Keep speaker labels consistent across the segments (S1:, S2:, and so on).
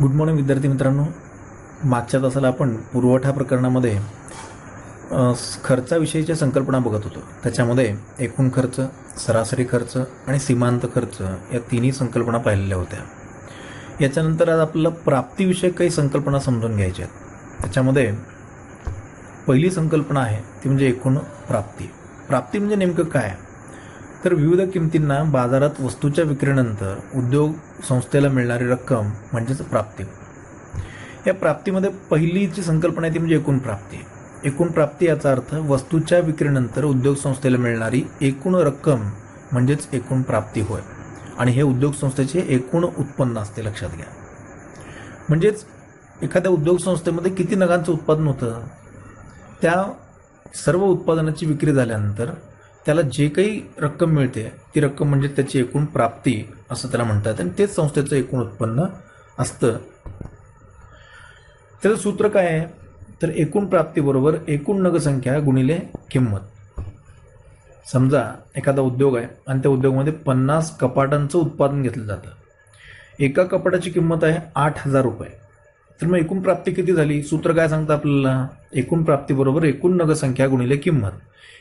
S1: Good morning विद्यार्थी मित्रांनो. मागच्या तासाला आपण पुरवठा प्रकरणामध्ये खर्चाविषयीच्या संकल्पना बघत होतो. त्याच्यामध्ये एकूण खर्च, सरासरी खर्च आणि सीमांत खर्च या तिन्ही संकल्पना पाहिलेल्या होत्या. याच्यानंतर आज आपल्याला प्राप्तीविषयक काही संकल्पना समजून घ्यायच्या आहेत. त्याच्यामध्ये पहिली संकल्पना आहे ती म्हणजे एकूण प्राप्ती. प्राप्ती म्हणजे नेमकं काय? तर विविध किमतींना बाजारात वस्तूच्या विक्रीनंतर उद्योग संस्थेला मिळणारी रक्कम म्हणजेच प्राप्ती. या प्राप्तीमध्ये पहिली जी संकल्पना आहे ती म्हणजे एकूण प्राप्ती. एकूण प्राप्ती याचा अर्थ वस्तूच्या विक्रीनंतर उद्योग संस्थेला मिळणारी एकूण रक्कम म्हणजेच एकूण प्राप्ती होय. आणि हे उद्योग संस्थेचे एकूण उत्पन्न असते, लक्षात घ्या. म्हणजेच एखाद्या उद्योग संस्थेमध्ये किती नगांचं उत्पादन होतं, त्या सर्व उत्पादनाची विक्री झाल्यानंतर त्याला जे काही रक्कम मिळते ती रक्कम म्हणजे त्याची एकूण प्राप्ती असं त्याला म्हणतात. आणि तेच संस्थेचं एकूण उत्पन्न असतं. त्याचं सूत्र काय आहे? तर एकूण प्राप्ती बरोबर एकूण नगसंख्या गुणिले किंमत. समजा एखादा उद्योग आहे आणि त्या उद्योगामध्ये 50 कपाटांचं उत्पादन घेतलं जातं. एका कपाटाची किंमत आहे 8,000 रुपये. तर मग एकूण प्राप्ती किती झाली? सूत्र काय सांगतं आपल्याला? एकूण प्राप्ती बरोबर एकूण नगसंख्या गुणिले किंमत.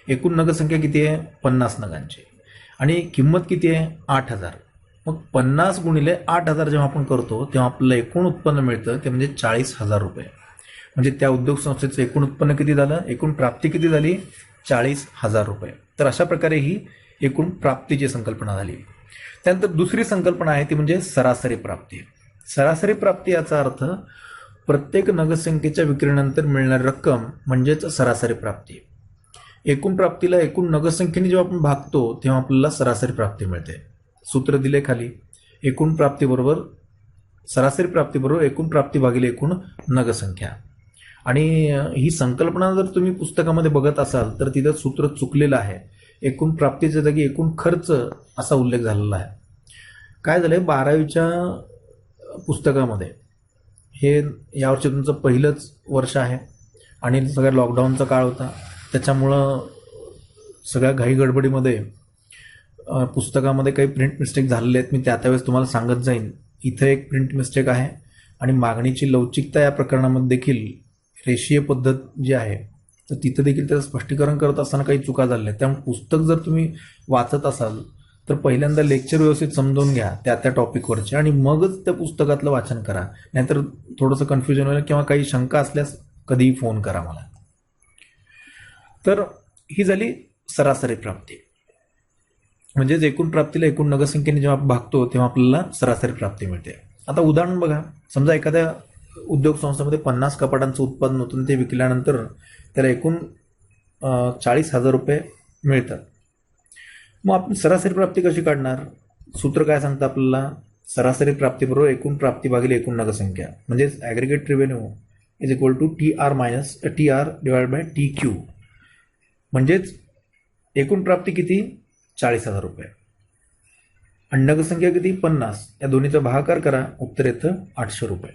S1: एकूण नगसंख्या किती आहे? 50 नगांची. आणि किंमत किती आहे? 8,000. मग 50 गुणिले 8,000 जेव्हा आपण करतो तेव्हा आपल्याला एकूण उत्पन्न मिळतं ते म्हणजे 40,000 रुपये. म्हणजे त्या उद्योग संस्थेचं एकूण उत्पन्न किती झालं? एकूण प्राप्ती किती झाली? 40,000 रुपये. तर अशा प्रकारे ही एकूण प्राप्तीची संकल्पना झाली. त्यानंतर दुसरी संकल्पना आहे ती म्हणजे सरासरी प्राप्ती. सरासरी प्राप्ती याचा अर्थ प्रत्येक नगसंख्येच्या विक्रीनंतर मिळणारी रक्कम म्हणजेच सरासरी प्राप्ती. एकूण प्राप्तीला एकूण नगसंख्येने जेव्हा आपण भागतो तेव्हा आपल्याला सरासरी प्राप्ती मिळते. सूत्र दिले खाली. एकूण प्राप्ती बरोबर सरासरी प्राप्ती बरोबर एकूण प्राप्ती भागिले एकूण नगसंख्या. आणि ही संकल्पना जर तुम्ही पुस्तकामध्ये बघत असाल तर तिथं सूत्र चुकलेलं आहे. एकूण प्राप्तीच्या जागी एकूण खर्च असा उल्लेख झालेला आहे. काय झालंय, 12वीच्या पुस्तकामध्ये हे यावर्षी तुमचं पहिलंच वर्ष आहे आणि सगळ्या लॉकडाऊनचा काळ होता. त्याच्यामुळं सगळ्या घाई गडबडीमध्ये पुस्तकामध्ये काही प्रिंट मिस्टेक झालेले आहेत. मी त्यावेळेस तुम्हाला सांगत जाईन. इथं एक प्रिंट मिस्टेक आहे आणि मागणीची लवचिकता या प्रकरणामध्ये देखील रेषीय पद्धत जी आहे तर तिथं देखील त्याचं स्पष्टीकरण करत असताना काही चुका झालेल्या आहेत. त्यामुळे पुस्तक जर तुम्ही वाचत असाल तर पहिल्यांदा लेक्चर व्यवस्थित समजून घ्या त्या टॉपिकवरचे आणि मगच त्या पुस्तकातलं वाचन करा. नाहीतर थोडंसं कन्फ्युजन होईल किंवा काही शंका असल्यास कधीही फोन करा मला. तर ही झाली सरासरी प्राप्ती. म्हणजेच एकूण प्राप्तीला एकूण नगसंख्येने जेव्हा भागतो तेव्हा आपल्याला सरासरी प्राप्ती मिळते. आता उदाहरण बघा. समजा एखाद्या उद्योग संस्थेमध्ये 50 कपाटांचं उत्पादन होतं ते विकल्यानंतर त्याला एकूण 40,000 रुपये मिळतात. मग आपण सरासरी प्राप्ती कशी काढणार? सूत्र काय सांगतं आपल्याला? सरासरी प्राप्ती बरोबर एकूण प्राप्ती भागिले एकूण नगसंख्या. म्हणजेच aggregate revenue is equal to TR divide by TQ. म्हणजेच एकूण प्राप्ती किती? 40,000 रुपये आणि नगसंख्या किती? 50. या दोन्हीचा भागाकार करा, उत्तर येतं 800 रुपये.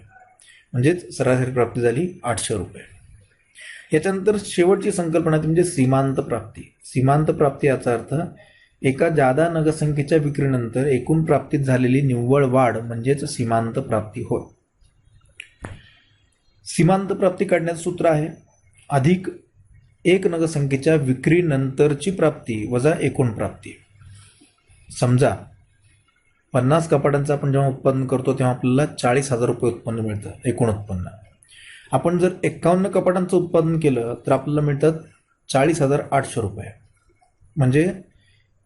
S1: म्हणजेच सरासरी प्राप्ती झाली 800 रुपये. याच्यानंतर शेवटची संकल्पना ती म्हणजे सीमांत प्राप्ती. सीमांत प्राप्ती याचा अर्थ एका जादा नगसंख्येच्या विक्रीनंतर एकूण प्राप्तीत झालेली निव्वळ वाढ म्हणजेच सीमांत प्राप्ती होय. सीमांत प्राप्ती काढण्याचं सूत्र आहे अधिक एक नगसंख्येच्या विक्रीनंतरची प्राप्ती वजा एकूण प्राप्ती. समजा 50 कपाटांचं आपण जेव्हा उत्पादन करतो तेव्हा आपल्याला 40,000 रुपये उत्पन्न मिळतं, एकूण उत्पन्न. आपण जर 51 कपाटांचं उत्पादन केलं तर आपल्याला मिळतात 40,800 रुपये. म्हणजे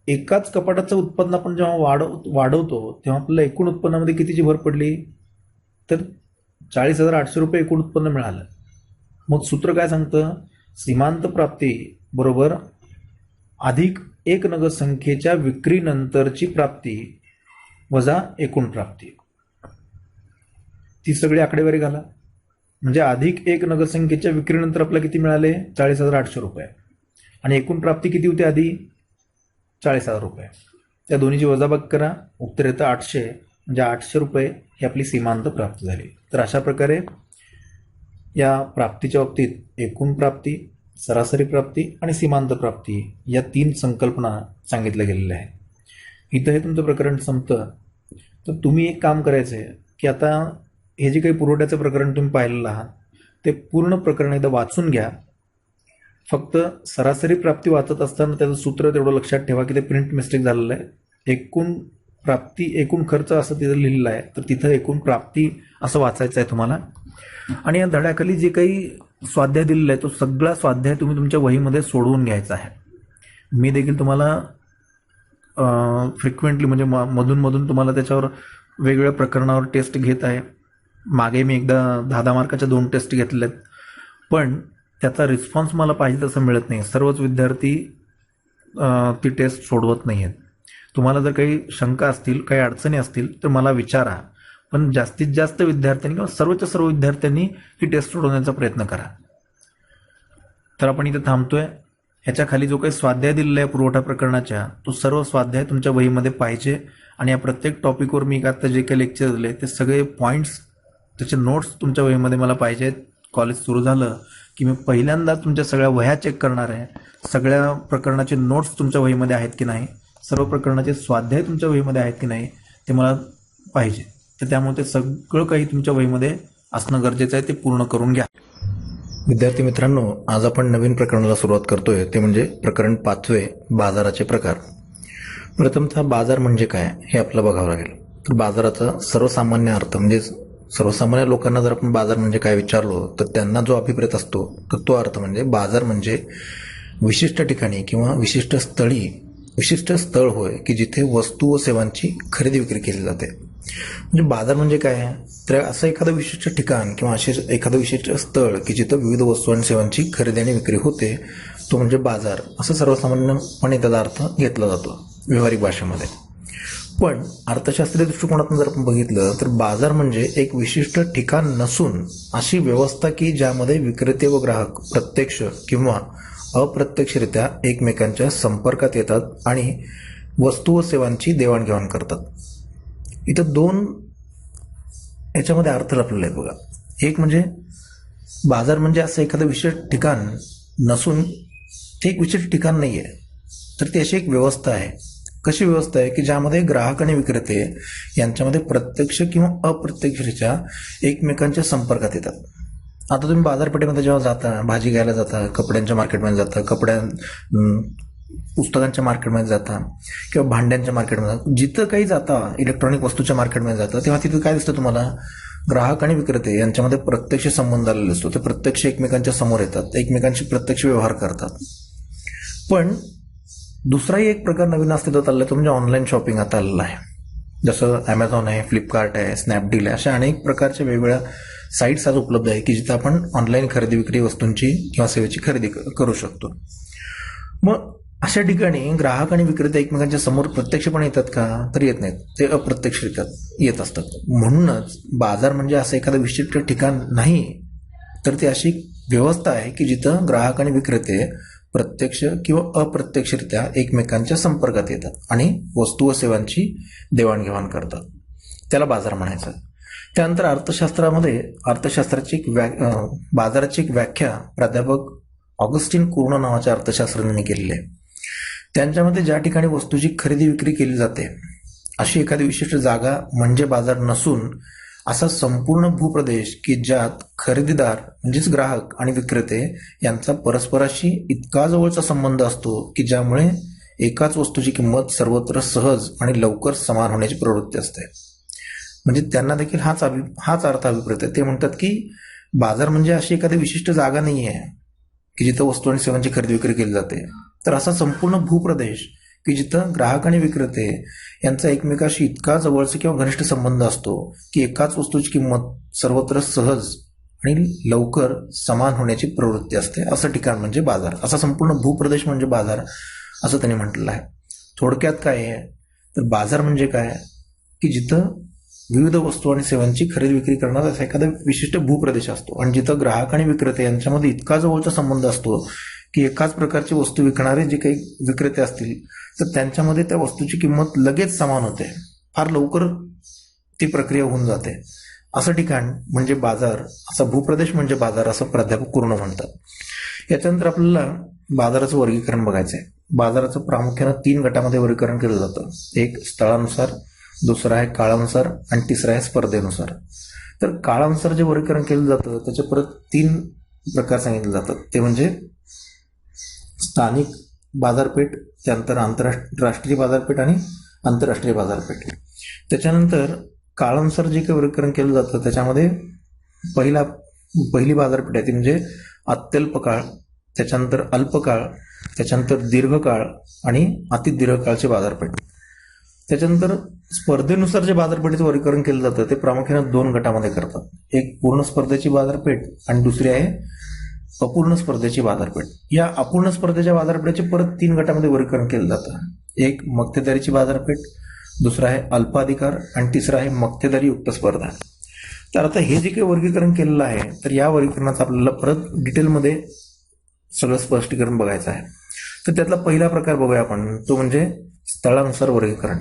S1: एकाच कपाटाचं उत्पन्न आपण जेव्हा वाढवतो तेव्हा आपल्याला एकूण उत्पन्नामध्ये कितीची भर पडली? तर 40,800 रुपये एकूण उत्पन्न मिळालं. मग सूत्र काय सांगतं? सीमांत प्राप्ती बरोबर अधिक एक नगसंख्येच्या विक्रीनंतरची प्राप्ती वजा एकूण प्राप्ती. ती सगळी आकडेवारी घाला. म्हणजे अधिक एक नगसंख्येच्या विक्रीनंतर आपल्याला किती मिळाले? 40,800 रुपये. आणि एकूण प्राप्ती किती होती आधी? 40,000 रुपये. त्या दोन्हीची वजाबाकी करा, उत्तर येतं 800. म्हणजे 800 रुपये ही आपली सीमांत प्राप्ती झाली. तर अशा प्रकारे या प्राप्तीच्या बाबतीत एकूण प्राप्ती, सरासरी प्राप्ती आणि सीमांत प्राप्ती या 3 संकल्पना सांगितल्या गेलेल्या आहेत. इथं हे तुमचं प्रकरण संपतं. तर तुम्ही एक काम करायचं आहे की आता हे जे काही पुरवठ्याचं प्रकरण तुम्ही पाहिलेलं आहात ते पूर्ण प्रकरण एकदा वाचून घ्या. फक्त सरासरी प्राप्ती वाचत असताना त्याचं सूत्र तेवढं लक्षात ठेवा की ते प्रिंट मिस्टेक झालेलं आहे. एकूण प्राप्ती एकूण खर्च असं तिथं लिहिलेलं आहे, तर तिथं एकूण प्राप्ती असं वाचायचं आहे तुम्हाला. आणि या धड्याखाली जे काही स्वाध्याय दिलेला आहे तो सगळा स्वाध्याय तुम्ही तुमच्या वहीमध्ये सोडवून घ्यायचा आहे. मी देखील तुम्हाला फ्रिक्वेंटली म्हणजे मधून तुम्हाला त्याच्यावर वेगवेगळ्या प्रकरणावर टेस्ट घेत आहे. मागे मी एकदा 10 मार्काच्या 2 टेस्ट घेतल्या आहेत, पण त्याचा रिस्पॉन्स मला पाहिजे तसं मिळत नाही. सर्वच विद्यार्थी ती टेस्ट सोडवत नाही आहेत. तुम्हाला जर काही शंका असतील, काही अडचणी असतील तर मला विचारा, पण जास्तीत जास्त विद्यार्थ्यांनी किंवा सर्वच्या सर्व विद्यार्थ्यांनी ही टेस्ट सोडवण्याचा प्रयत्न करा. तर आपण इथे थांबतोय. ह्याच्या खाली जो काही स्वाध्याय दिलेला आहे पुरवठा प्रकरणाच्या, तो सर्व स्वाध्याय तुमच्या वहीमध्ये पाहिजे. आणि या प्रत्येक टॉपिकवर मी आता जे काही लेक्चर दिले ते सगळे पॉईंट्स, त्याचे नोट्स तुमच्या वहीमध्ये मला पाहिजेत. कॉलेज सुरू झालं की मी पहिल्यांदा तुमच्या सगळ्या वह्या चेक करणार आहे. सगळ्या प्रकरणाचे नोट्स तुमच्या वहीमध्ये आहेत की नाही, सर्व प्रकरणाचे स्वाध्याय तुमच्या वहीमध्ये आहेत की नाही ते मला पाहिजे. तर त्यामुळे ते सगळं काही तुमच्या वहीमध्ये असणं गरजेचं आहे, ते पूर्ण करून घ्या. विद्यार्थी मित्रांनो, आज आपण नवीन प्रकरणाला सुरुवात करतोय, ते म्हणजे प्रकरण 5वे, बाजाराचे प्रकार. प्रथमतः बाजार म्हणजे काय हे आपल्याला बघावं लागेल. तर बाजाराचा सर्वसामान्य अर्थ म्हणजे सर्वसामान्य लोकांना जर आपण बाजार म्हणजे काय विचारलो तर त्यांना जो अभिप्रेत असतो तर तो अर्थ म्हणजे बाजार म्हणजे विशिष्ट ठिकाणी किंवा विशिष्ट स्थळ होय की जिथे वस्तू व सेवांची खरेदी विक्री केली जाते. म्हणजे बाजार म्हणजे काय, तर असं एखादं विशिष्ट ठिकाण किंवा असे एखादं विशिष्ट स्थळ की जिथं विविध वस्तू आणि सेवांची खरेदी आणि विक्री होते, तो म्हणजे बाजार असं सर्वसामान्यपणे त्याचा अर्थ घेतला जातो व्यावहारिक भाषेमध्ये. पण अर्थशास्त्रीय दृष्टिकोनातून जर आपण बघितलं तर बाजार म्हणजे एक विशिष्ट ठिकाण नसून अशी व्यवस्था की ज्यामध्ये विक्रेते व ग्राहक प्रत्यक्ष किंवा अप्रत्यक्षरित्या एकमेकांच्या संपर्कात येतात आणि वस्तू व सेवांची देवाणघेवाण करतात. इथं 2 याच्यामध्ये अर्थ लपलेले आहेत बघा. एक म्हणजे बाजार म्हणजे असं एखादं विशिष्ट ठिकाण नसून ते एक विशिष्ट ठिकाण नाही आहे, तर ती अशी एक व्यवस्था आहे. कशी व्यवस्था आहे की ज्यामध्ये ग्राहक आणि विक्रेते यांच्यामध्ये प्रत्यक्ष किंवा अप्रत्यक्षरित्या एकमेकांच्या संपर्कात येतात. आता तुम्ही बाजारपेठेमध्ये जेव्हा जाता, भाजी घ्यायला जाता, कपड्यांच्या मार्केटमध्ये जाता, पुस्तकांच्या मार्केटमध्ये जाता किंवा भांड्यांच्या मार्केटमध्ये जाता, जिथं काही जाता, इलेक्ट्रॉनिक वस्तूच्या मार्केटमध्ये जाता, तेव्हा तिथं काय दिसतं तुम्हाला, ग्राहक आणि विक्रेते यांच्यामध्ये प्रत्यक्ष संबंध आलेला असतो. ते प्रत्यक्ष एकमेकांच्या समोर येतात, एकमेकांशी प्रत्यक्ष व्यवहार करतात. पण दुसराही एक प्रकार नवीन अस्तित्वात आलेला आहे, तो म्हणजे ऑनलाईन शॉपिंग आता आलेला आहे. जसं ॲमेझॉन आहे, फ्लिपकार्ट आहे, स्नॅपडील आहे, अशा अनेक प्रकारच्या वेगवेगळ्या साईट्स आज उपलब्ध आहे की जिथं आपण ऑनलाईन खरेदी विक्री वस्तूंची किंवा सेवेची खरेदी करू शकतो. मग अशा ठिकाणी ग्राहक आणि विक्रेते एकमेकांच्या समोर प्रत्यक्षपणे येतात का, तर येत नाहीत, ते अप्रत्यक्षरित्या येत असतात. म्हणूनच बाजार म्हणजे असं एखादं विशिष्ट ठिकाण नाही, तर ती अशी व्यवस्था आहे की जिथं ग्राहक आणि विक्रेते प्रत्यक्ष किंवा अप्रत्यक्षरित्या एकमेकांच्या संपर्कात येतात आणि वस्तू व सेवांची देवाणघेवाण करतात. त्याला बाजार म्हणायचं. त्यानंतर अर्थशास्त्रामध्ये बाजाराची एक व्याख्या प्राध्यापक ऑगस्टिन कुर्नो नावाच्या अर्थशास्त्रज्ञांनी केलेली आहे. त्यांच्यामध्ये ज्या ठिकाणी वस्तूची खरेदी विक्री केली जाते अशी एखादी विशिष्ट जागा म्हणजे बाजार नसून असा संपूर्ण भूप्रदेश की ज्यात खरेदीदार म्हणजेच ग्राहक आणि विक्रेते यांचा परस्पराशी इतका जवळचा संबंध असतो की ज्यामुळे एकाच वस्तूची किंमत सर्वत्र सहज आणि लवकर समान होण्याची प्रवृत्ती असते. म्हणजे त्यांना देखील हाच अर्थ अभिप्रेत आहे. ते म्हणतात की बाजार म्हणजे अशी एखादी विशिष्ट जागा नाही आहे की जिथं वस्तू आणि सेवांची खरेदी विक्री केली जाते, तर असा संपूर्ण भूप्रदेश की जिथं ग्राहक आणि विक्रेते यांचा एकमेकाशी इतका जवळचा किंवा घनिष्ठ संबंध असतो की एकाच वस्तूची किंमत सर्वत्र सहज आणि लवकर समान होण्याची प्रवृत्ती असते, असं ठिकाण म्हणजे बाजार. असा संपूर्ण भूप्रदेश म्हणजे बाजार असं त्यांनी म्हटलेलं आहे. थोडक्यात काय आहे, तर बाजार म्हणजे काय की जिथं विविध वस्तू आणि सेवांची खरेदी विक्री करणारा असा एखादा विशिष्ट भूप्रदेश असतो आणि जिथं ग्राहक आणि विक्रेते यांच्यामध्ये इतका जवळचा संबंध असतो की एकाच प्रकारची वस्तू विकणारे जे काही विक्रेते असतील तर त्यांच्यामध्ये त्या वस्तूची किंमत लगेच समान होते, फार लवकर ती प्रक्रिया होऊन जाते. असं ठिकाण म्हणजे बाजार, असा भूप्रदेश म्हणजे बाजार असं प्राध्यापक कुर्नो म्हणतात. याच्यानंतर आपल्याला बाजाराचं वर्गीकरण बघायचं आहे. बाजाराचं प्रामुख्यानं 3 गटामध्ये वर्गीकरण केलं जातं. एक स्थळानुसार, दुसरा आहे काळानुसार आणि तिसरा आहे स्पर्धेनुसार. तर काळानुसार जे वर्गीकरण केलं जातं त्याचे परत 3 प्रकार सांगितले जातात. ते म्हणजे स्थानिक बाजारपेठ, त्यानंतर राष्ट्रीय बाजारपेठ आणि आंतरराष्ट्रीय बाजारपेठ. त्याच्यानंतर काळानुसार जे काही वर्गीकरण केलं जातं त्याच्यामध्ये पहिली बाजारपेठ आहे ती म्हणजे अत्यल्प काळ, त्याच्यानंतर अल्पकाळ, त्याच्यानंतर दीर्घकाळ आणि अतिदीर्घकाळची बाजारपेठ. त्याच्यानंतर स्पर्धेनुसार जे बाजारपेठेचं वर्गीकरण केलं जातं ते प्रामुख्याने 2 गटामध्ये करतात. एक पूर्ण स्पर्धेची बाजारपेठ आणि दुसरी आहे अपूर्ण स्पर्धेची बाजारपेठ. या अपूर्ण स्पर्धेच्या बाजारपेठेचे परत 3 गटामध्ये वर्गीकरण केलं जातं. एक मक्तेदारीची बाजारपेठ, दुसरा आहे अल्पाधिकार आणि तिसरा आहे मक्तेदारी युक्त स्पर्धा. तर आता हे जे काही वर्गीकरण केलेलं आहे तर या वर्गीकरणाचं आपल्याला परत डिटेलमध्ये सगळं स्पष्टीकरण बघायचं आहे. तर त्यातला पहिला प्रकार बघूया आपण, तो म्हणजे स्थळानुसार वर्गीकरण.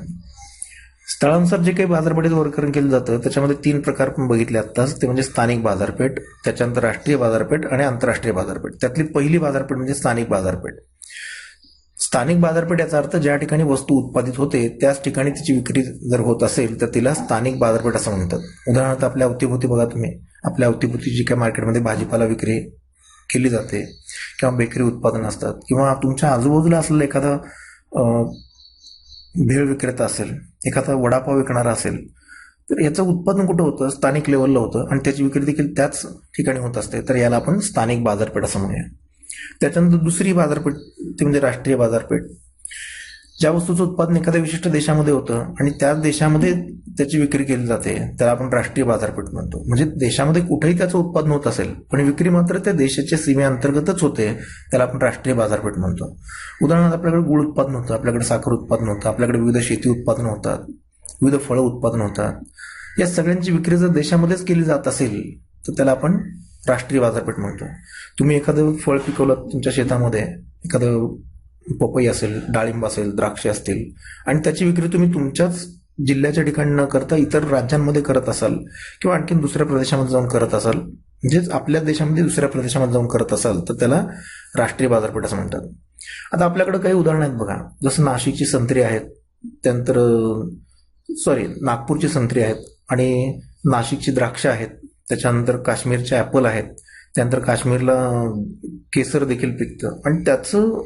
S1: स्थळानुसार जे काही बाजारपेठेचं वर्गीकरण केलं जातं त्याच्यामध्ये 3 प्रकार आपण बघितले आत्ताच. ते म्हणजे स्थानिक बाजारपेठ, त्याच्यानंतर राष्ट्रीय बाजारपेठ आणि आंतरराष्ट्रीय बाजारपेठ. त्यातली पहिली बाजारपेठ म्हणजे स्थानिक बाजारपेठ. स्थानिक बाजारपेठ याचा अर्थ ज्या ठिकाणी वस्तू उत्पादित होते त्याच ठिकाणी तिची विक्री जर होत असेल तर तिला स्थानिक बाजारपेठ असं म्हणतात. उदाहरणार्थ आपल्या अवतीभोवती बघा तुम्ही, आपल्या अवतीभोवती जी काही मार्केटमध्ये भाजीपाला विक्री केली जाते किंवा बेकरी उत्पादन असतात किंवा तुमच्या आजूबाजूला असलेलं एखादा भेळ विक्रेता असेल, एखादा वडापाव विकणारा असेल, तर याचं उत्पादन कुठं होतं? स्थानिक लेवलला होतं आणि त्याची विक्री देखील त्याच ठिकाणी होत असते. तर याला आपण स्थानिक बाजारपेठ असं म्हणूया. त्याच्यानंतर दुसरी बाजारपेठ ती म्हणजे राष्ट्रीय बाजारपेठ. ज्या वस्तूचं उत्पादन एखाद्या विशिष्ट देशामध्ये होतं आणि त्याच देशामध्ये त्याची विक्री केली जाते त्याला आपण राष्ट्रीय बाजारपेठ म्हणतो. म्हणजे देशामध्ये कुठेही त्याचं उत्पादन होत असेल पण विक्री मात्र त्या देशाच्या सीमेअंतर्गतच होते, त्याला आपण राष्ट्रीय बाजारपेठ म्हणतो. उदाहरणार्थ आपल्याकडे गुळ उत्पादन होतं, आपल्याकडे साखर उत्पादन होतं, आपल्याकडे विविध शेती उत्पादन होतात, विविध फळं उत्पादन होतात. या सगळ्यांची विक्री जर देशामध्येच केली जात असेल तर त्याला आपण राष्ट्रीय बाजारपेठ म्हणतो. तुम्ही एखादं फळ पिकवलं तुमच्या शेतामध्ये, एखादं पपई असेल, डाळिंब असेल, द्राक्ष असतील आणि त्याची विक्री तुम्ही तुमच्याच जिल्ह्याच्या ठिकाणी न करता इतर राज्यांमध्ये करत असाल किंवा आणखीन दुसऱ्या प्रदेशामध्ये जाऊन करत असाल, म्हणजेच आपल्या देशामध्ये दुसऱ्या प्रदेशामध्ये जाऊन करत असाल तर त्याला राष्ट्रीय बाजारपेठ असं म्हणतात. आता आपल्याकडे काही उदाहरणं आहेत बघा, जसं नाशिकची संत्री आहेत, त्यानंतर नागपूरची संत्री आहेत आणि नाशिकची द्राक्ष आहेत, त्याच्यानंतर काश्मीरचे ॲपल आहेत, त्यानंतर काश्मीरला केसर देखील पिकतं आणि त्याचं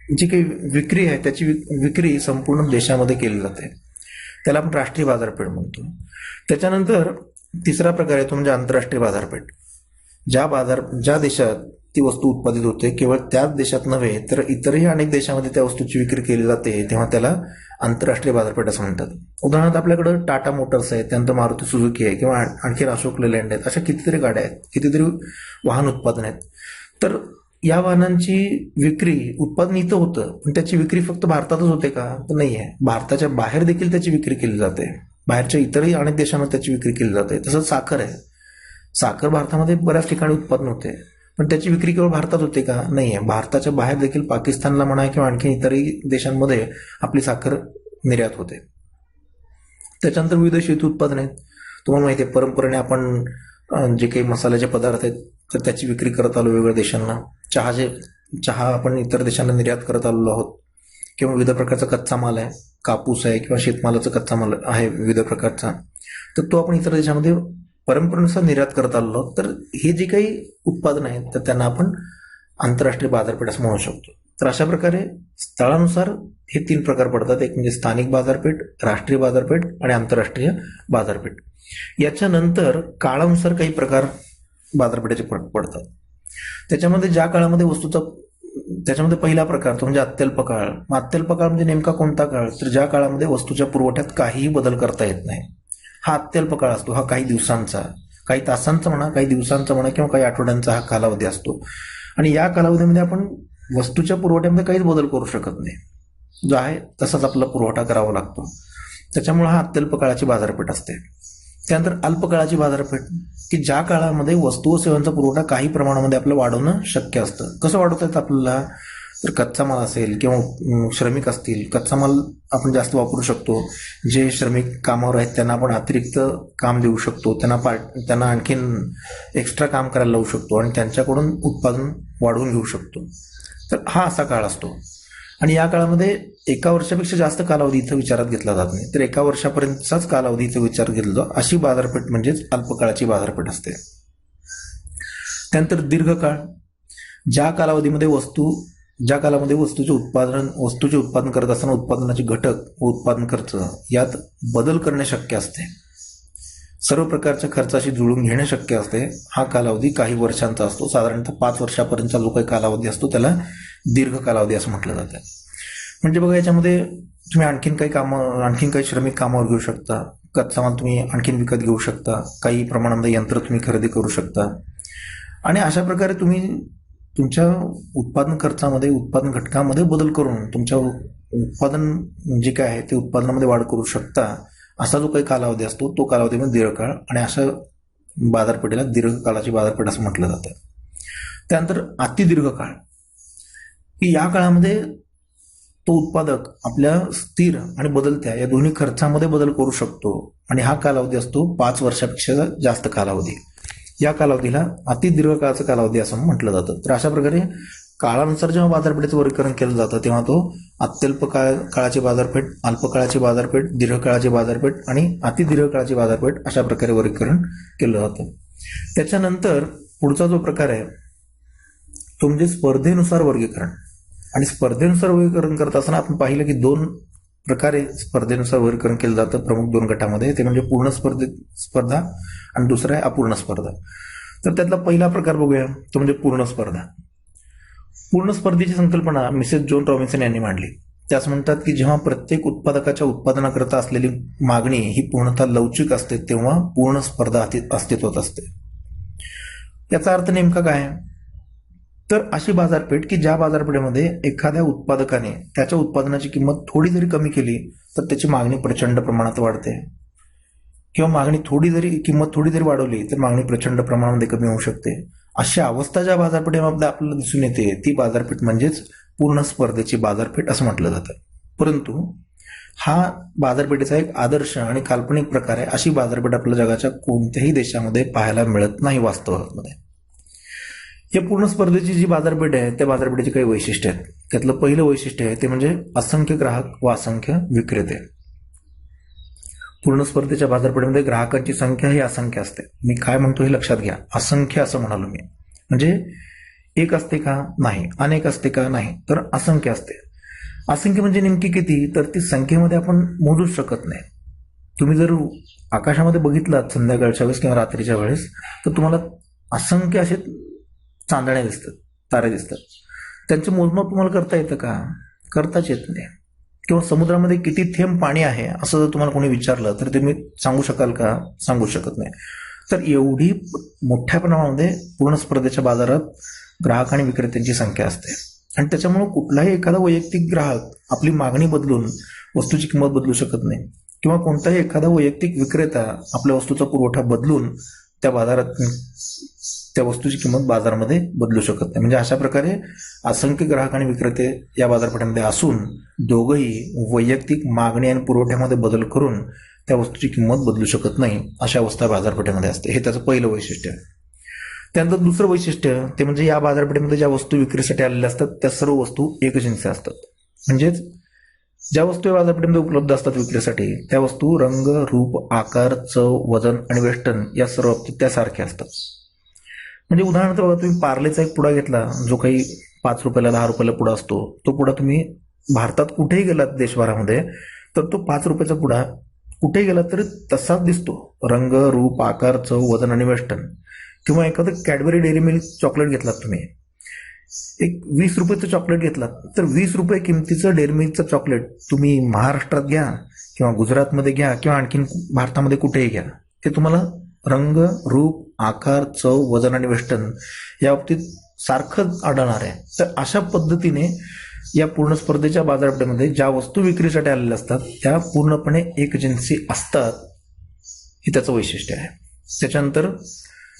S1: जी काही विक्री आहे त्याची विक्री संपूर्ण देशामध्ये केली जाते, त्याला आपण राष्ट्रीय बाजारपेठ म्हणतो. त्याच्यानंतर तिसरा प्रकार आहे तो म्हणजे आंतरराष्ट्रीय बाजारपेठ. ज्या देशात ती वस्तू उत्पादित होते केवळ त्याच देशात नव्हे तर इतरही अनेक देशामध्ये त्या वस्तूची विक्री केली जाते तेव्हा त्याला आंतरराष्ट्रीय बाजारपेठ असं म्हणतात. उदाहरणार्थ आपल्याकडे टाटा मोटर्स आहे, त्यानंतर मारुती सुझुकी आहे किंवा आणखी अशोक लेलँड आहेत, अशा कितीतरी गाड्या आहेत, कितीतरी वाहन उत्पादन आहेत. तर या वाहनांची विक्री उत्पादन इथं होतं पण त्याची विक्री फक्त भारतातच होते का? तर नाही आहे, भारताच्या बाहेर देखील त्याची विक्री केली जाते, बाहेरच्या इतरही अनेक देशांमध्ये त्याची विक्री केली जाते. तसंच साखर आहे, साखर भारतामध्ये बऱ्याच ठिकाणी उत्पादन होते पण त्याची विक्री केवळ भारतात होते का? नाही आहे, भारताच्या बाहेर देखील पाकिस्तानला म्हणा किंवा आणखी इतरही देशांमध्ये आपली साखर निर्यात होते. त्याच्यानंतर विविध शेती उत्पादन आहेत. तुम्हाला माहिती आहे परंपरेने आपण जे काही मसाल्याचे पदार्थ आहेत तर त्याची विक्री करत आलो वेगवेगळ्या देशांना. चहा आपण इतर देशांना निर्यात करत आलेलो आहोत किंवा विविध प्रकारचा कच्चा माल आहे, कापूस आहे किंवा शेतमालाचा कच्चा माल आहे विविध प्रकारचा, तर तो आपण इतर देशामध्ये परंपरेनुसार निर्यात करत आलेलो आहोत. तर हे जे काही उत्पादन आहेत तर त्यांना आपण आंतरराष्ट्रीय बाजारपेठ असं म्हणू शकतो. तर अशा प्रकारे स्थळानुसार हे 3 प्रकार पडतात, एक म्हणजे स्थानिक बाजारपेठ, राष्ट्रीय बाजारपेठ आणि आंतरराष्ट्रीय बाजारपेठ. याच्यानंतर काळानुसार काही प्रकार बाजारपेठेचे पडतात. त्याच्यामध्ये ज्या काळामध्ये त्याच्यामध्ये पहिला प्रकार तो म्हणजे अत्यल्प काळ. अत्यल्प काळ म्हणजे नेमका कोणता काळ? तर ज्या काळामध्ये वस्तूच्या पुरवठ्यात काहीही बदल करता येत नाही, हा अत्यल्प काळ असतो. हा काही दिवसांचा, काही तासांचा म्हणा, काही दिवसांचा म्हणा किंवा काही आठवड्यांचा हा कालावधी असतो आणि या कालावधीमध्ये आपण वस्तूच्या पुरवठ्यामध्ये काहीच बदल करू शकत नाही, जो आहे तसाच आपला पुरवठा करावा लागतो. त्याच्यामुळे हा अत्यल्प काळाची बाजारपेठ असते. त्यानंतर अल्पकाळाची बाजारपेठ की ज्या काळामध्ये वस्तू व सेवांचा पुरवठा काही प्रमाणामध्ये आपलं वाढवणं शक्य असतं. कसं वाढवता येतं आपल्याला? तर कच्चा माल असेल किंवा श्रमिक असतील, कच्चा माल आपण जास्त वापरू शकतो. जे श्रमिक कामावर आहेत त्यांना आपण अतिरिक्त काम देऊ शकतो, त्यांना आणखीन एक्स्ट्रा काम करायला लावू शकतो आणि त्यांच्याकडून उत्पादन वाढवून घेऊ शकतो. तर हा असा काळ असतो. आणि या काळामध्ये 1 वर्षापेक्षा जास्त कालावधी इथं विचारात घेतला जात नाही, तर 1 वर्षापर्यंतचाच कालावधी इथं विचारात घेतला जातो. अशी बाजारपेठ म्हणजेच अल्पकाळाची बाजारपेठ असते. त्यानंतर दीर्घकाळ, ज्या कालावधीमध्ये वस्तूचे उत्पादन करत असताना उत्पादनाचे घटक व उत्पादन खर्च यात बदल करणे शक्य असते, सर्व प्रकारच्या खर्चाशी जुळवून घेणे शक्य असते. हा कालावधी काही वर्षांचा असतो. साधारणतः 5 वर्षापर्यंतचा जो काही कालावधी असतो त्याला दीर्घ कालावधी असं म्हटलं जातं. म्हणजे बघा, याच्यामध्ये तुम्ही आणखीन काही श्रमिक कामावर घेऊ शकता, कच्चा माल तुम्ही आणखीन विकत घेऊ शकता, काही प्रमाणामध्ये यंत्र तुम्ही खरेदी करू शकता आणि अशा प्रकारे तुम्ही तुमच्या उत्पादन खर्चामध्ये, उत्पादन घटकामध्ये बदल करून तुमच्या उत्पादन जे काय आहे ते उत्पादनामध्ये वाढ करू शकता. असा जो काही कालावधी असतो तो कालावधी म्हणजे दीर्घकाळ, आणि अशा बाजारपेठेला दीर्घकाळाची बाजारपेठ असं म्हटलं जातं. त्यानंतर अतिदीर्घकाळ, की या काळामध्ये तो उत्पादक आपल्या स्थिर आणि बदलत्या या दोन्ही खर्चामध्ये बदल करू शकतो, आणि हा कालावधी असतो 5 वर्षापेक्षा जास्त कालावधी. या कालावधीला अतिदीर्घकाळाचा कालावधी असं म्हटलं जातं. तर अशा प्रकारे काळानुसार जेव्हा बाजारपेठेचं वर्गीकरण केलं जातं तेव्हा तो अत्यल्प काळाची बाजारपेठ, अल्पकाळाची बाजारपेठ, दीर्घकाळाची बाजारपेठ आणि अतिदीर्घकाळाची बाजारपेठ अशा प्रकारे वर्गीकरण केलं जातं. त्याच्यानंतर पुढचा जो प्रकार आहे तो म्हणजे स्पर्धेनुसार वर्गीकरण. आणि स्पर्धेनुसार वर्गीकरण करत असताना आपण पाहिलं की 2 प्रकारे स्पर्धेनुसार वर्गीकरण केलं जातं प्रमुख 2 गटामध्ये. ते म्हणजे पूर्ण स्पर्धा आणि दुसरा आहे अपूर्ण स्पर्धा. तर त्यातला पहिला प्रकार बघूया, तो म्हणजे पूर्ण स्पर्धा. पूर्ण स्पर्धेची संकल्पना मिसेस जोन रॉबिन्सन यांनी मांडली. त्यास म्हणतात की जेव्हा प्रत्येक उत्पादकाच्या उत्पादनाकरता असलेली मागणी ही पूर्णतः लवचिक असते तेव्हा पूर्ण स्पर्धा अस्तित्वात असते. याचा अर्थ नेमका काय? तर अशी बाजारपेठ की ज्या बाजारपेठेमध्ये एखाद्या उत्पादकाने त्याच्या उत्पादनाची किंमत थोडी जरी कमी केली तर त्याची मागणी प्रचंड प्रमाणात वाढते, किंवा किंमत थोडी जरी वाढवली तर मागणी प्रचंड प्रमाणामध्ये कमी होऊ शकते. अशी अवस्था ज्या बाजारपेठेमध्ये आपल्याला दिसून येते ती बाजारपेठ म्हणजेच पूर्ण स्पर्धेची बाजारपेठ असं म्हटलं जातं. परंतु हा बाजारपेठेचा एक आदर्श आणि काल्पनिक प्रकार आहे. अशी बाजारपेठ आपल्या जगाच्या कोणत्याही देशामध्ये पाहायला मिळत नाही वास्तवामध्ये. या पूर्ण स्पर्धेची जी बाजारपेठ आहे त्या बाजारपेठेची काही वैशिष्ट्य आहेत. त्यातलं पहिलं वैशिष्ट्य आहे ते म्हणजे असंख्य ग्राहक व असंख्य विक्रेते. पूर्ण स्पर्धेच्या बाजारपेठेमध्ये ग्राहकांची संख्या ही असंख्य असते. मी काय म्हणतो हे लक्षात घ्या, असंख्य असं म्हणालो मी. म्हणजे एक असते का? नाही. अनेक असते का? नाही. तर असंख्य असते. असंख्य म्हणजे नेमकी किती? तर ती संख्येमध्ये आपण मोजूच शकत नाही. तुम्ही जर आकाशामध्ये बघितलात संध्याकाळच्या वेळेस किंवा रात्रीच्या वेळेस तर तुम्हाला असंख्य असे चांदण्या दिसतात, तारे दिसतात. त्यांचे मोजमाप तुम्हाला करता येतं का? करताच येत नाही. किंवा समुद्रामध्ये किती थेंब पाणी आहे असं जर तुम्हाला कोणी विचारलं तर तुम्ही सांगू शकाल का? सांगू शकत नाही. तर एवढी मोठ्या प्रमाणामध्ये पूर्ण स्पर्धेच्या बाजारात ग्राहक आणि विक्रेत्यांची संख्या असते. आणि त्याच्यामुळे कुठलाही एखादा वैयक्तिक ग्राहक आपली मागणी बदलून वस्तूची किंमत बदलू शकत नाही, किंवा कोणताही एखादा वैयक्तिक विक्रेता आपल्या वस्तूचा पुरवठा बदलून त्या वस्तूची किंमत बाजारामध्ये बदलू शकत नाही. म्हणजे अशा प्रकारे असंख्य ग्राहक आणि विक्रेते या बाजारपेठेमध्ये असून दोघंही वैयक्तिक मागणी आणि पुरवठ्यामध्ये बदल करून त्या वस्तूची किंमत बदलू शकत नाही. अशा अवस्था बाजारपेठेमध्ये असते. हे त्याचं पहिलं वैशिष्ट्य आहे. त्यानंतर दुसरं वैशिष्ट्य ते म्हणजे या बाजारपेठेमध्ये ज्या वस्तू विक्रीसाठी आलेल्या असतात त्या सर्व वस्तू एकजिन्सी असतात. म्हणजेच ज्या वस्तू या बाजारपेठेमध्ये उपलब्ध असतात विक्रीसाठी त्या वस्तू रंग, रूप, आकार, चव, वजन आणि वेष्टन या सर्व बाबतीत त्यासारख्या असतात. म्हणजे उदाहरणार्थ बघा, तुम्ही पार्लेचा एक पुडा घेतला जो काही 5 रुपयाला 10 रुपयाला पुडा असतो. तो पुडा तुम्ही भारतात कुठेही गेलात देशभरामध्ये तर तो 5 रुपयाचा पुडा कुठेही गेला तरी तसाच दिसतो. रंग, रूप, आकार, चव, वजन आणि वेष्टन. किंवा एखादं कॅडबरी डेअरी मिल्क चॉकलेट घेतलात तुम्ही, एक 20 रुपयाचं चॉकलेट घेतलात तर 20 रुपये किमतीचं डेअरी मिल्कचं चॉकलेट तुम्ही महाराष्ट्रात घ्या किंवा गुजरातमध्ये घ्या किंवा आणखीन भारतामध्ये कुठेही घ्या, ते तुम्हाला रंग, रूप, आकार, चव, वजन आणि वेष्टन या बाबतीत सारखं आढळणार आहे. तर अशा पद्धतीने या पूर्ण स्पर्धेच्या बाजारपेठेमध्ये ज्या वस्तू विक्रीसाठी आलेल्या असतात त्या पूर्णपणे एकजिन्सी असतात. हे त्याचं वैशिष्ट्य आहे. त्याच्यानंतर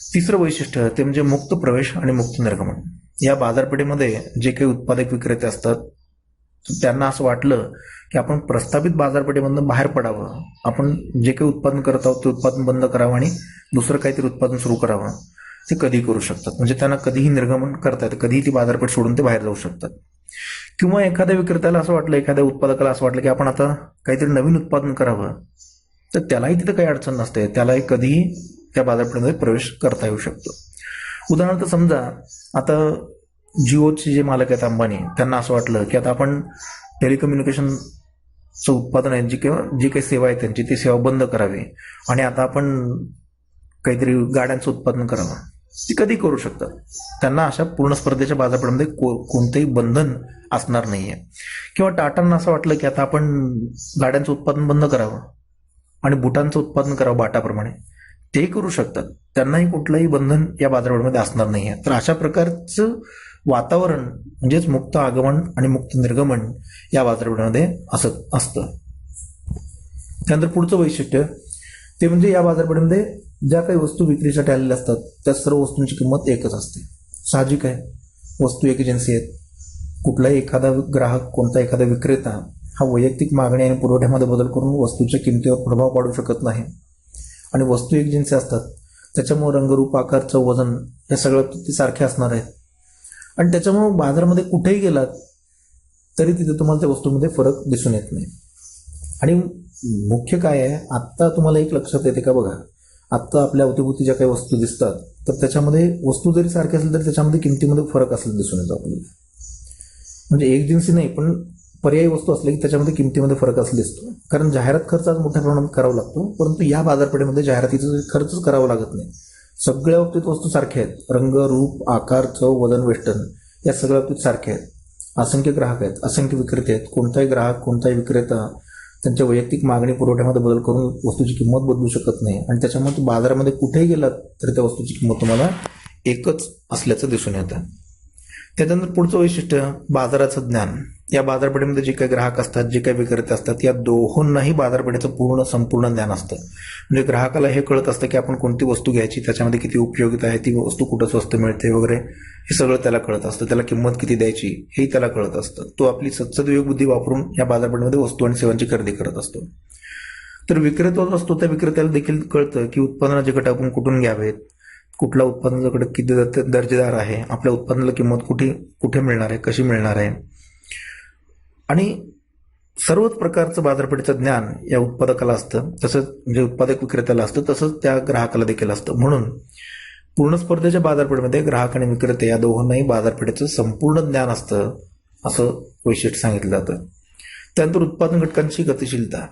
S1: तिसरं वैशिष्ट्य ते म्हणजे मुक्त प्रवेश आणि मुक्त निर्गमन. या बाजारपेठेमध्ये जे काही उत्पादक विक्रेते असतात त्यांना असं वाटलं की आपण प्रस्थापित बाजारपेठेमधून बाहेर पडावं, आपण जे काही उत्पादन करत आहोत ते उत्पादन बंद करावं आणि दुसरं काहीतरी उत्पादन सुरू करावं. ते कधी करू शकतात. म्हणजे त्यांना कधीही निर्गमन करता येतं, कधीही ती बाजारपेठ सोडून ते बाहेर जाऊ शकतात. किंवा एखाद्या विक्रेत्याला असं वाटलं, एखाद्या उत्पादकाला असं वाटलं की आपण आता काहीतरी नवीन उत्पादन करावं, तर त्यालाही तिथं काही अडचण नसते, त्यालाही कधीही त्या बाजारपेठेमध्ये प्रवेश करता येऊ शकतो. उदाहरणार्थ समजा आता जिओचे जे मालक आहेत अंबानी, त्यांना असं वाटलं की आता आपण टेलिकम्युनिकेशनचं उत्पादन आहे, जी काही सेवा आहे त्यांची, ती सेवा बंद करावी आणि आता आपण काहीतरी गाड्यांचं उत्पादन करावं. ती कधी करू शकतात. त्यांना अशा पूर्ण स्पर्धेच्या बाजारपेठेमध्ये कोणतंही बंधन असणार नाहीये. किंवा टाटांना असं वाटलं की आता आपण गाड्यांचं उत्पादन बंद करावं आणि बुटांचं उत्पादन करावं बाटाप्रमाणे, ते करू शकतात. त्यांनाही कुठलंही बंधन या बाजारपेठेमध्ये असणार नाहीये. तर अशा प्रकारचं वातावरण म्हणजेच मुक्त आगमन आणि मुक्त निर्गमन या बाजारपेठेमध्ये असतं. त्यानंतर पुढचं वैशिष्ट्य ते म्हणजे या बाजारपेठेमध्ये ज्या काही वस्तू विक्रीसाठी आलेल्या असतात त्या सर्व वस्तूंची किंमत एकच असते. साहजिक आहे, वस्तू एक एजन्सी आहेत. कुठलाही एखादा ग्राहक, कोणता एखादा विक्रेता हा वैयक्तिक मागणी आणि पुरवठ्यामध्ये बदल करून वस्तूच्या किमतीवर प्रभाव पाडू शकत नाही. आणि वस्तू एक एजन्सी असतात, त्याच्यामुळे रंगरूप, आकार, चव, वजन या सगळ्या बाबतीत सारखे असणार आहेत. आणि त्याच्यामुळे बाजारामध्ये कुठेही गेलात तरी तिथे तुम्हाला त्या वस्तूमध्ये फरक दिसून येत नाही. आणि मुख्य काय आहे, आत्ता तुम्हाला एक लक्षात येते का बघा, आत्ता आपल्या अवतीभोवती ज्या काही वस्तू दिसतात तर त्याच्यामध्ये वस्तू जरी सारखी असेल तरी त्याच्यामध्ये किमतीमध्ये फरक असलेला दिसून येतो आपल्याला. म्हणजे एक जिन्सी नाही, पण पर्यायी वस्तू असल्या की त्याच्यामध्ये किमतीमध्ये फरक असला दिसतो. कारण जाहिरात खर्च आज मोठ्या प्रमाणात करावा लागतो, परंतु या बाजारपेठेमध्ये जाहिरातीचा खर्चच करावा लागत नाही. सगळ्या बाबतीत वस्तू सारख्या आहेत. रंग, रूप, आकार, चव, वजन, वेष्टन या सगळ्या बाबतीत सारख्या आहेत. असंख्य ग्राहक आहेत, असंख्य विक्रेते आहेत. कोणताही ग्राहक, कोणताही विक्रेता त्यांच्या वैयक्तिक मागणी पुरवठ्यामध्ये बदल करून वस्तूची किंमत बदलू शकत नाही. आणि त्याच्यामुळे बाजारामध्ये कुठेही गेलात तरी त्या वस्तूची किंमत तुम्हाला एकच असल्याचं दिसून येतं. त्याच्यानंतर पुढचं वैशिष्ट्य बाजाराचं ज्ञान. या बाजारपेठेमध्ये जे काही ग्राहक असतात, जे काही विक्रेते असतात, या दोहोंनाही बाजारपेठेचं संपूर्ण ज्ञान असतं. म्हणजे ग्राहकाला हे कळत असतं की आपण कोणती वस्तू घ्यायची, त्याच्यामध्ये किती उपयोगिता आहे, ती वस्तू कुठं स्वस्त मिळते वगैरे, हे सगळं त्याला कळत असतं. त्याला किंमत किती द्यायची हेही त्याला कळत असतं. तो आपली सद्सद्विवेक बुद्धी वापरून या बाजारपेठेमध्ये वस्तू आणि सेवांची खरेदी करत असतो. तर विक्रेता असतो, त्या विक्रेत्याला देखील कळतं की उत्पादनाचे घटक आपण कुठून घ्यावेत, कुठला उत्पादनाचा घटक किती दर्जेदार आहे, आपल्या उत्पादनाला किंमत कुठे मिळणार आहे, कशी मिळणार आहे. आणि सर्वच प्रकारचं बाजारपेठेचं ज्ञान या उत्पादकाला असतं, तसंच म्हणजे उत्पादक विक्रेत्याला असतं, तसंच त्या ग्राहकाला देखील असतं. म्हणून पूर्ण स्पर्धेच्या बाजारपेठेमध्ये ग्राहक आणि विक्रेते या दोघांनाही बाजारपेठेचं संपूर्ण ज्ञान असतं, असं वैशिष्ट्य सांगितलं जातं. त्यानंतर उत्पादन घटकांची गतिशीलता.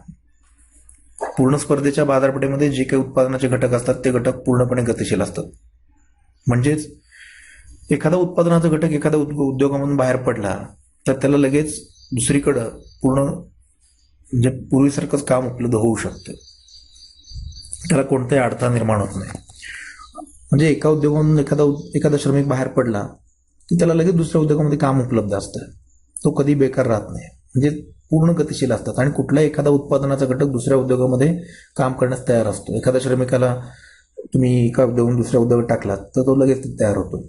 S1: पूर्ण स्पर्धेच्या बाजारपेठेमध्ये जे काही उत्पादनाचे घटक असतात ते घटक पूर्णपणे गतिशील असतात. म्हणजेच एखादा उत्पादनाचा घटक एखाद्या उद्योगामधून बाहेर पडला तर त्याला लगेच दुसरीकडं पूर्ण म्हणजे पूर्वीसारखंच काम उपलब्ध होऊ शकतं. त्याला कोणताही अडथळा निर्माण होत नाही. म्हणजे एका उद्योगामधून एखादा श्रमिक बाहेर पडला की त्याला लगेच दुसऱ्या उद्योगामध्ये काम उपलब्ध असतं. तो कधी बेकार राहत नाही. म्हणजे पूर्ण गतिशील असतात आणि कुठलाही एखादा उत्पादनाचा घटक दुसऱ्या उद्योगामध्ये काम करण्यास तयार असतो. एखाद्या श्रमिकाला तुम्ही एका उद्योगातून दुसऱ्या उद्योगात टाकलात तर तो लगेच तयार होतो.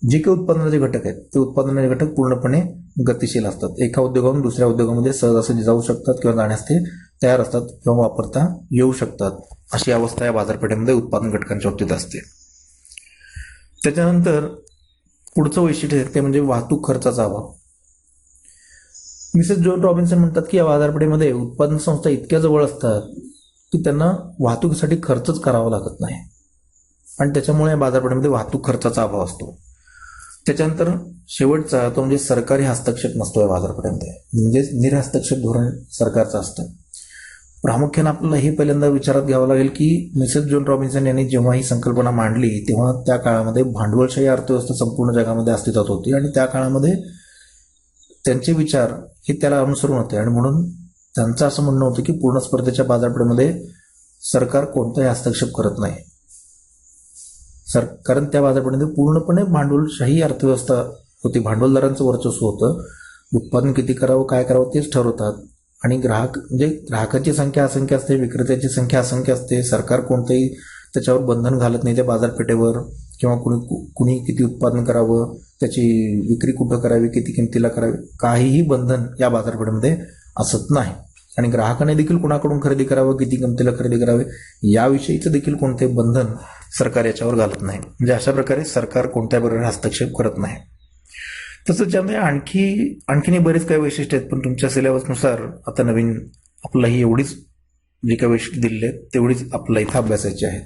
S1: जे काही उत्पादनाचे घटक आहेत ते उत्पादनाचे घटक पूर्णपणे गतिशील असतात. एका उद्योगातून दुसऱ्या उद्योगामध्ये सहजासहजी जाऊ शकतात किंवा जाण्यास ते तयार असतात किंवा वापरता येऊ शकतात. अशी अवस्था या बाजारपेठेमध्ये उत्पादन घटकांच्या बाबतीत असते. त्याच्यानंतर पुढचं वैशिष्ट्य ते म्हणजे वाहतूक खर्चाचा अभाव. मिसेस जॉन रॉबिन्सन म्हणतात की या बाजारपेठेमध्ये उत्पादन संस्था इतक्या जवळ असतात की त्यांना वाहतुकीसाठी खर्चच करावा लागत नाही आणि त्याच्यामुळे या बाजारपेठेमध्ये वाहतूक खर्चाचा अभाव असतो. त्याच्यानंतर शेवटचा तो म्हणजे सरकारी हस्तक्षेप नसतो या बाजारपेठेमध्ये. म्हणजेच निरहस्तक्षेप धोरण सरकारचं असतं. प्रामुख्याने आपल्याला हे पहिल्यांदा विचारात घ्यावं लागेल की मिसेस जॉन रॉबिन्सन यांनी जेव्हा ही संकल्पना मांडली तेव्हा त्या काळामध्ये भांडवलशाही अर्थव्यवस्था संपूर्ण जगामध्ये अस्तित्वात होती आणि त्या काळामध्ये त्यांचे विचार हे त्याला अनुसरून होते आणि म्हणून त्यांचं असं म्हणणं होतं की पूर्ण स्पर्धेच्या बाजारपेठेमध्ये सरकार कोणताही हस्तक्षेप करत नाही. कारण त्या बाजारपेठेमध्ये पूर्णपणे भांडवलशाही अर्थव्यवस्था होती. भांडवलदारांचं वर्चस्व होतं. उत्पादन किती करावं, काय करावं तेच ठरवतात आणि ग्राहकाची संख्या असंख्य असते, विक्रेत्याची संख्या असंख्य असते. सरकार कोणतंही त्याच्यावर बंधन घालत नाही त्या बाजारपेठेवर किंवा कुणी किती उत्पादन करावं, त्याची विक्री कुठं करावी, किती किमतीला करावी, काहीही बंधन या बाजारपेठेमध्ये असत नाही. आणि ग्राहकाने देखील कुणाकडून खरेदी करावं, किती किमतीला खरेदी करावे याविषयीचं देखील कोणतेही बंधन सरकार याच्यावर घालत नाही. म्हणजे अशा प्रकारे सरकार कोणत्या प्रकारे हस्तक्षेप करत नाही. तसंच ज्यामध्ये आणखीनही बरेच काही वैशिष्ट्य आहेत, पण तुमच्या सिलेबसनुसार आता नवीन आपल्याला ही एवढीच जी काही वैशिष्ट्य दिलेली आहेत तेवढीच आपल्याला इथं अभ्यासायची आहेत.